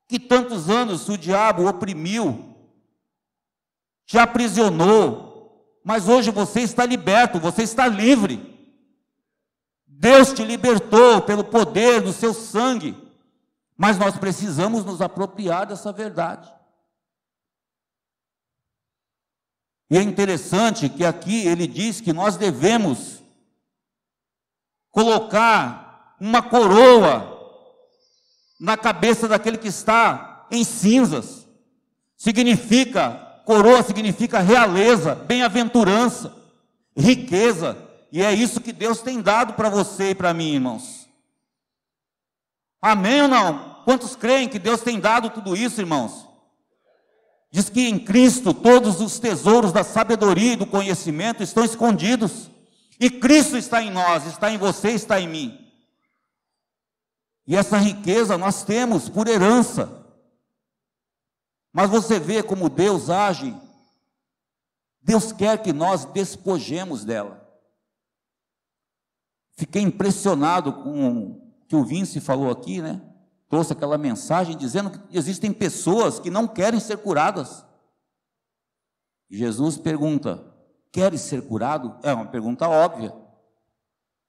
que tantos anos o diabo oprimiu, te aprisionou, mas hoje você está liberto, você está livre. Deus te libertou pelo poder do seu sangue, mas nós precisamos nos apropriar dessa verdade. E é interessante que aqui ele diz que nós devemos colocar uma coroa na cabeça daquele que está em cinzas. Coroa significa realeza, bem-aventurança, riqueza, e é isso que Deus tem dado para você e para mim, irmãos. Amém ou não? Quantos creem que Deus tem dado tudo isso, irmãos? Diz que em Cristo todos os tesouros da sabedoria e do conhecimento estão escondidos. E Cristo está em nós, está em você, está em mim. E essa riqueza nós temos por herança. Mas você vê como Deus age. Deus quer que nós despojemos dela. Fiquei impressionado com o que o Vince falou aqui, né? Trouxe aquela mensagem dizendo que existem pessoas que não querem ser curadas. Jesus pergunta: queres ser curado? É uma pergunta óbvia.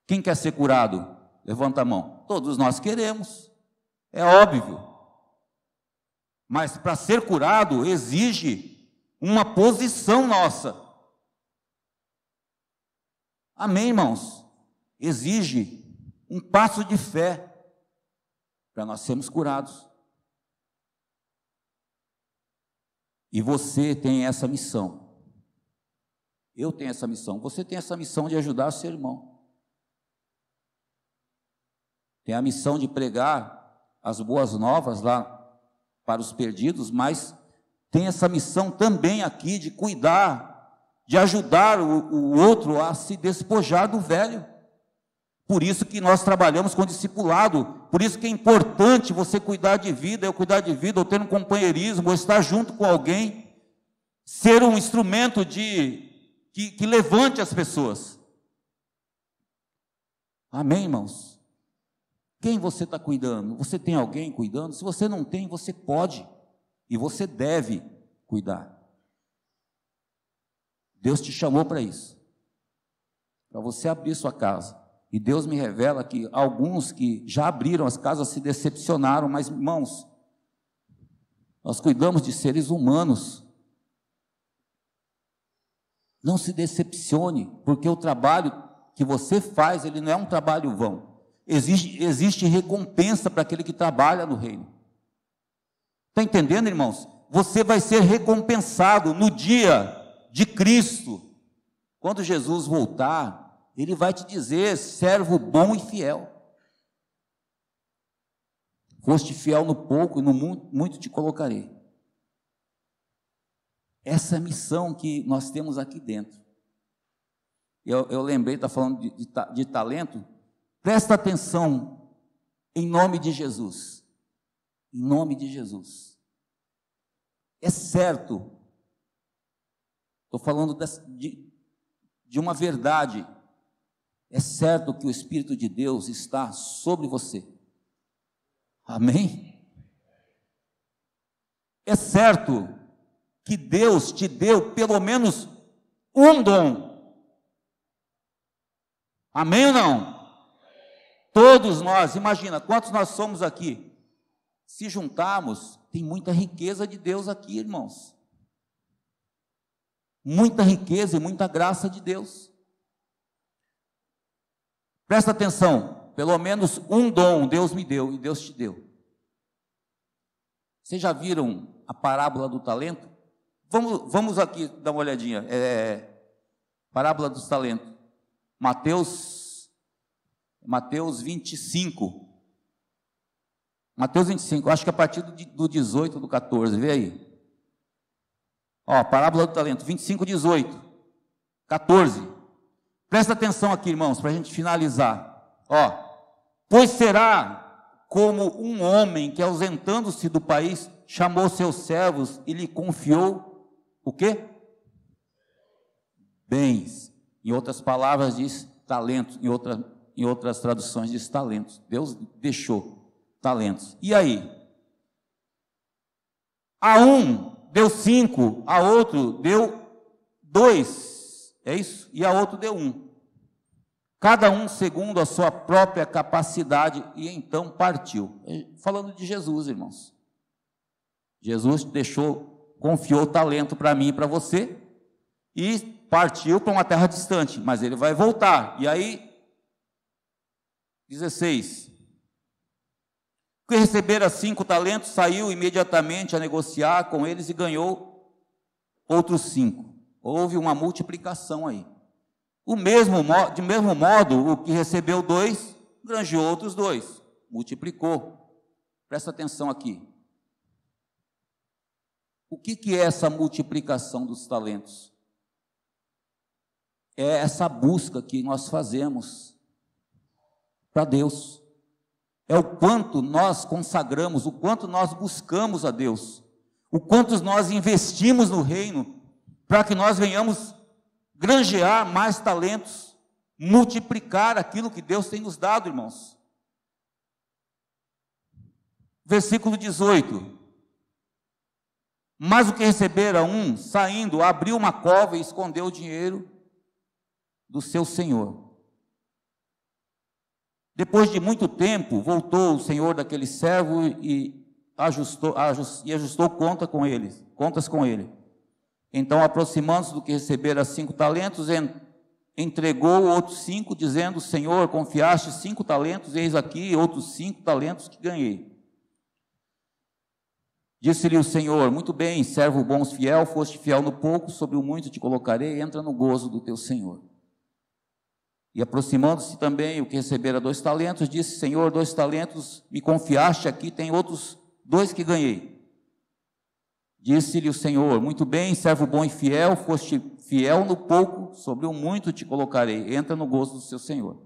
Quem quer ser curado? Levanta a mão. Todos nós queremos, é óbvio. Mas para ser curado exige uma posição nossa. Amém, irmãos? Exige um passo de fé para nós sermos curados. E você tem essa missão. Eu tenho essa missão. Você tem essa missão de ajudar o seu irmão. Tem a missão de pregar as boas novas lá para os perdidos, mas tem essa missão também aqui de cuidar, de ajudar o outro a se despojar do velho. Por isso que nós trabalhamos com discipulado, por isso que é importante você cuidar de vida, eu cuidar de vida, ou ter um companheirismo, ou estar junto com alguém, ser um instrumento que levante as pessoas. Amém, irmãos? Quem você está cuidando? Você tem alguém cuidando? Se você não tem, você pode e você deve cuidar. Deus te chamou para isso, para você abrir sua casa. E Deus me revela que alguns que já abriram as casas se decepcionaram, mas, irmãos, nós cuidamos de seres humanos. Não se decepcione, porque o trabalho que você faz, ele não é um trabalho vão. Existe recompensa para aquele que trabalha no reino. Está entendendo, irmãos? Você vai ser recompensado no dia de Cristo. Quando Jesus voltar, Ele vai te dizer: servo bom e fiel. Foste fiel no pouco e no muito te colocarei. Essa é a missão que nós temos aqui dentro. Eu lembrei, está falando de talento. Presta atenção, em nome de Jesus. Em nome de Jesus. É certo, estou falando de uma verdade. É certo que o Espírito de Deus está sobre você. Amém? É certo que Deus te deu pelo menos um dom. Amém ou não? Todos nós, imagina, quantos nós somos aqui? Se juntarmos, tem muita riqueza de Deus aqui, irmãos. Muita riqueza e muita graça de Deus. Presta atenção, pelo menos um dom Deus me deu e Deus te deu. Vocês já viram a parábola do talento? Vamos aqui dar uma olhadinha. Parábola dos talentos. Mateus 25. Mateus 25, acho que a partir do 18, do 14, vê aí. Ó, parábola do talento, 25, 18, 14. Presta atenção aqui, irmãos, para a gente finalizar. Ó, pois será como um homem que, ausentando-se do país, chamou seus servos e lhe confiou o quê? Bens. Em outras palavras diz talentos, em outras traduções diz talentos. Deus deixou talentos. E aí? A um deu 5, a outro deu 2, é isso? E a outro deu 1. Cada um segundo a sua própria capacidade, e então partiu. Falando de Jesus, irmãos. Jesus confiou talento para mim e para você, e partiu para uma terra distante, mas ele vai voltar. E aí, 16. Que recebera 5 talentos, saiu imediatamente a negociar com eles e ganhou outros 5. Houve uma multiplicação aí. De mesmo modo, o que recebeu 2, granjeou outros 2, multiplicou. Presta atenção aqui. O que é essa multiplicação dos talentos? É essa busca que nós fazemos para Deus. É o quanto nós consagramos, o quanto nós buscamos a Deus, o quanto nós investimos no reino, para que nós venhamos granjear mais talentos, multiplicar aquilo que Deus tem nos dado, irmãos. Versículo 18. Mas o que recebera um, saindo, abriu uma cova e escondeu o dinheiro do seu senhor. Depois de muito tempo, voltou o senhor daquele servo e ajustou contas com ele. Então, aproximando-se do que recebera 5 talentos, entregou outros 5, dizendo: Senhor, confiaste 5 talentos, eis aqui outros 5 talentos que ganhei. Disse-lhe o Senhor: muito bem, servo bom e fiel, foste fiel no pouco, sobre o muito te colocarei, entra no gozo do teu Senhor. E aproximando-se também o que recebera 2 talentos, disse: Senhor, 2 talentos me confiaste, aqui tem outros 2 que ganhei. Disse-lhe o Senhor: muito bem, servo bom e fiel, foste fiel no pouco, sobre o muito te colocarei, entra no gozo do seu Senhor.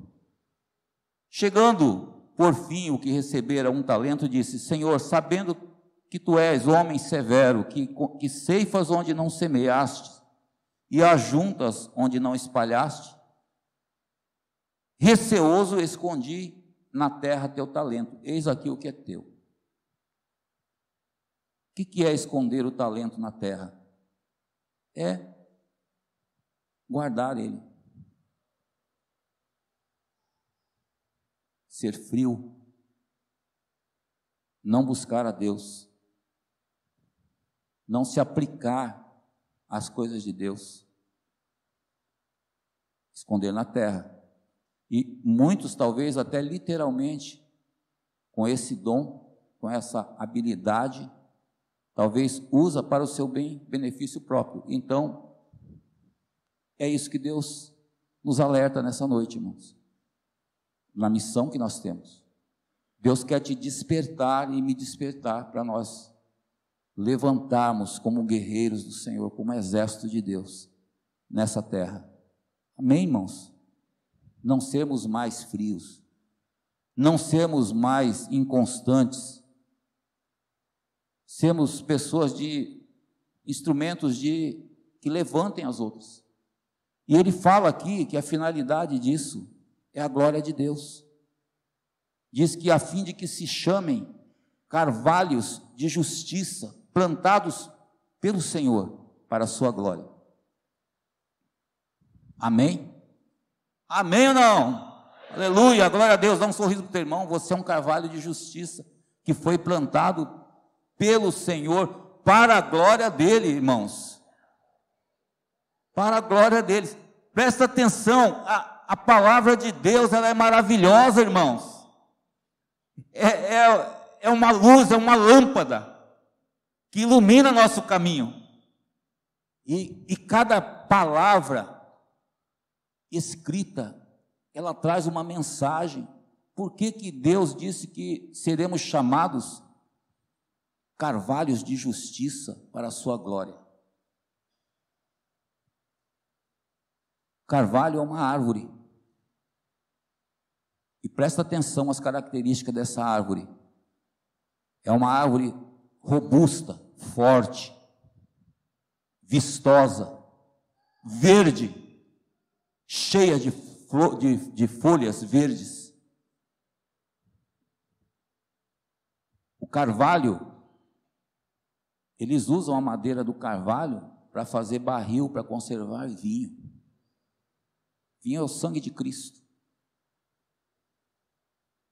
Chegando, por fim, o que recebera 1 talento, disse: Senhor, sabendo que tu és homem severo, que ceifas onde não semeaste, e ajuntas onde não espalhaste, receoso escondi na terra teu talento, eis aqui o que é teu. O que é esconder o talento na terra? É guardar ele. Ser frio. Não buscar a Deus. Não se aplicar às coisas de Deus. Esconder na terra. E muitos, talvez até literalmente, com esse dom, com essa habilidade, talvez usa para o seu benefício próprio. Então, é isso que Deus nos alerta nessa noite, irmãos. Na missão que nós temos. Deus quer te despertar e me despertar para nós levantarmos como guerreiros do Senhor, como exército de Deus nessa terra. Amém, irmãos? Não sermos mais frios, não sermos mais inconstantes, sermos pessoas instrumentos que levantem as outras. E ele fala aqui que a finalidade disso é a glória de Deus. Diz que a fim de que se chamem carvalhos de justiça, plantados pelo Senhor, para a sua glória. Amém? Amém ou não? Aleluia, glória a Deus. Dá um sorriso para o teu irmão. Você é um carvalho de justiça que foi plantado pelo Senhor para a glória dele, irmãos. Para a glória deles. Presta atenção, A palavra de Deus, ela é maravilhosa, irmãos. É uma luz, é uma lâmpada que ilumina nosso caminho. E cada palavra escrita, ela traz uma mensagem. Por que que Deus disse que seremos chamados carvalhos de justiça para a sua glória? Carvalho é uma árvore. E presta atenção às características dessa árvore. É uma árvore robusta, forte, vistosa, verde, cheia de folhas verdes. O carvalho, eles usam a madeira do carvalho para fazer barril, para conservar vinho. Vinho é o sangue de Cristo,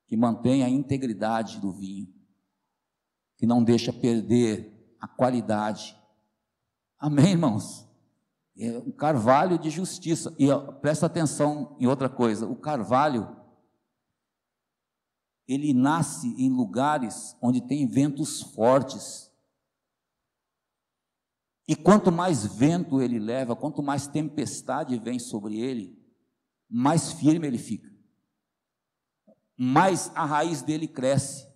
que mantém a integridade do vinho, que não deixa perder a qualidade. Amém, irmãos? É um carvalho de justiça. E presta atenção em outra coisa: o carvalho, ele nasce em lugares onde tem ventos fortes. E quanto mais vento ele leva, quanto mais tempestade vem sobre ele, mais firme ele fica, mais a raiz dele cresce.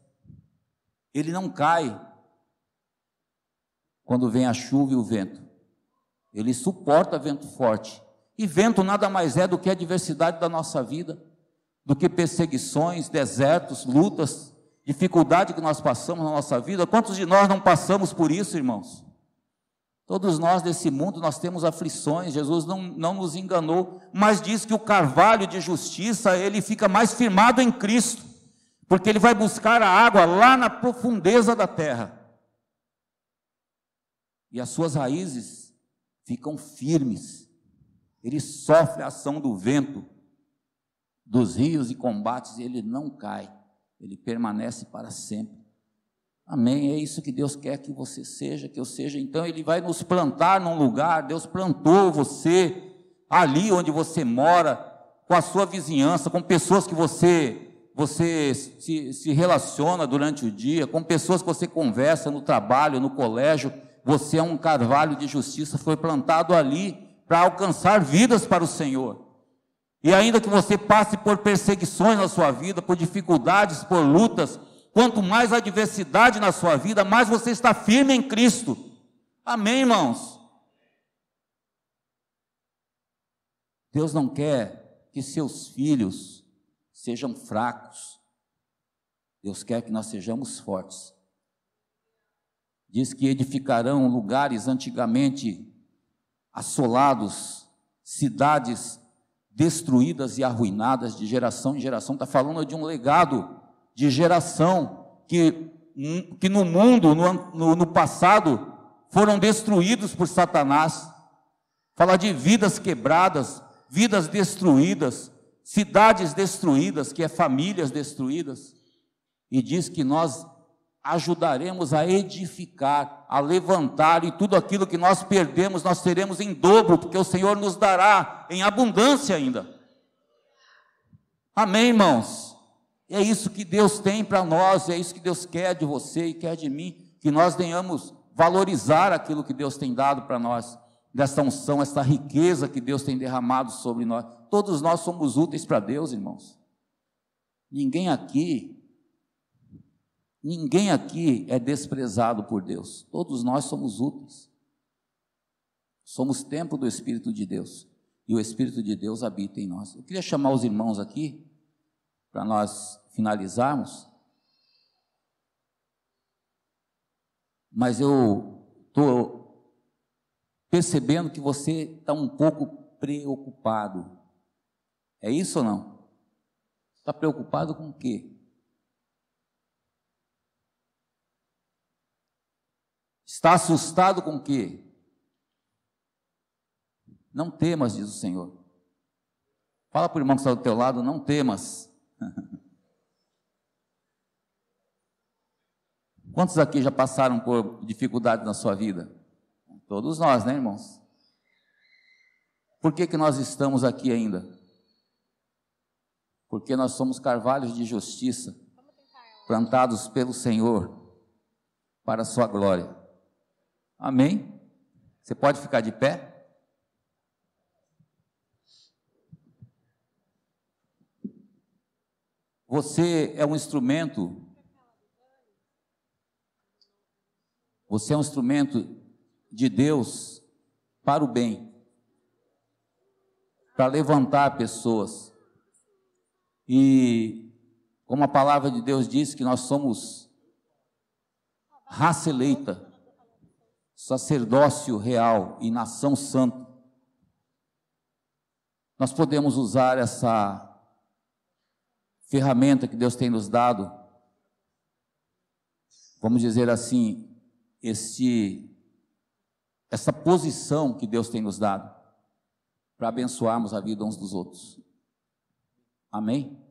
Ele não cai quando vem a chuva e o vento. Ele suporta vento forte. E vento nada mais é do que a adversidade da nossa vida, do que perseguições, desertos, lutas, dificuldade que nós passamos na nossa vida. Quantos de nós não passamos por isso, irmãos? Todos nós desse mundo, nós temos aflições. Jesus não nos enganou, mas diz que o carvalho de justiça, ele fica mais firmado em Cristo, porque ele vai buscar a água lá na profundeza da terra, e as suas raízes ficam firmes. Ele sofre a ação do vento, dos rios e combates, e ele não cai, ele permanece para sempre. Amém? É isso que Deus quer que você seja, que eu seja. Então Ele vai nos plantar num lugar. Deus plantou você ali onde você mora, com a sua vizinhança, com pessoas que você se relaciona durante o dia, com pessoas que você conversa no trabalho, no colégio. Você é um carvalho de justiça, foi plantado ali para alcançar vidas para o Senhor. E ainda que você passe por perseguições na sua vida, por dificuldades, por lutas, quanto mais adversidade na sua vida, mais você está firme em Cristo. Amém, irmãos? Deus não quer que seus filhos sejam fracos. Deus quer que nós sejamos fortes. Diz que edificarão lugares antigamente assolados, cidades destruídas e arruinadas de geração em geração. Está falando de um legado de geração que no mundo, no passado, foram destruídos por Satanás. Fala de vidas quebradas, vidas destruídas, cidades destruídas, que é famílias destruídas. E diz que nós ajudaremos a edificar, a levantar, e tudo aquilo que nós perdemos, nós teremos em dobro, porque o Senhor nos dará em abundância ainda. Amém, irmãos? É isso que Deus tem para nós, é isso que Deus quer de você e quer de mim, que nós venhamos valorizar aquilo que Deus tem dado para nós, desta unção, esta riqueza que Deus tem derramado sobre nós. Todos nós somos úteis para Deus, irmãos. Ninguém aqui é desprezado por Deus. Todos nós somos úteis. Somos templo do Espírito de Deus, e o Espírito de Deus habita em nós. Eu queria chamar os irmãos aqui, para nós finalizarmos, mas eu estou percebendo que você está um pouco preocupado. É isso ou não? Está preocupado com o quê? Está assustado com o quê? Não temas, diz o Senhor. Fala para o irmão que está do teu lado, não temas. Quantos aqui já passaram por dificuldade na sua vida? Todos nós, né, irmãos? Por que nós estamos aqui ainda? porque nós somos carvalhos de justiça, plantados pelo Senhor para a sua glória. Amém? Você pode ficar de pé? Você é um instrumento de Deus para o bem, para levantar pessoas. E como a palavra de Deus diz que nós somos raça eleita, sacerdócio real e nação santa, nós podemos usar essa ferramenta que Deus tem nos dado, vamos dizer assim, essa posição que Deus tem nos dado, para abençoarmos a vida uns dos outros. Amém?